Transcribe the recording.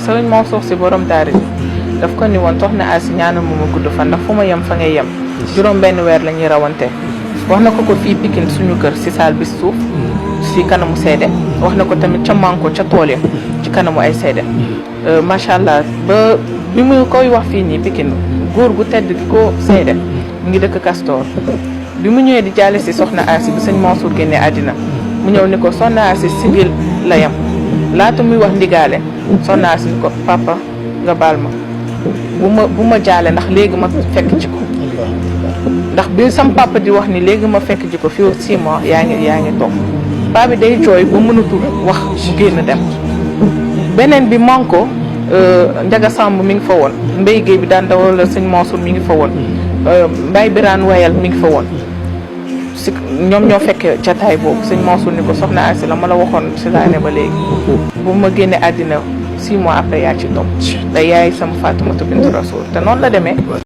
sëriñ Mansour si borom daara ji daf ko ni woon soxna Asi ñaanal ma gudd fan ndax fu ma yem fa ngay yem juróom benn weer la ñuy rawante wax na ko fii Pikine suñu kër si saal bi suuf si kanamu seede wax na ko tamit ca manko ca tool ya ci kanamu ay seede macha allah ba bi mu koy wax fii nii Pikine góor gu tedd di ko seede mu ngi dëkk Castor bi mu ñëwee di jaale si soxna Asi bi sëñ Mansour génnee àddina mu ñëw ni ko soxna Asi sigil la yem laata muy wax ndigaale soxna Asi ni ko papa nga baal ma bu ma jaale ndax léegi ma fekk ci ko ndax bi sam papa di wax ni léegi ma fekk ji ko fii 6 mois yaa ngi toog paa bi day jooy ba mënatul wax mu génn dem beneen bi manko Njaga Samb mi ngi fa woon Mbay Géey bi daan dawal sëñ Mansour mi ngi fa woon Mbay Biraan Wayal mi ngi fa woon si ñoom ñoo fekkee jataay boobu sëñ Mansour ni ko soxna Asi la ma la waxoon si laa ne ba léegi bu ma génne àddina 6 mois après yaa ci topp te yaay sama Faatumata bintu Rasuul te noonu la demee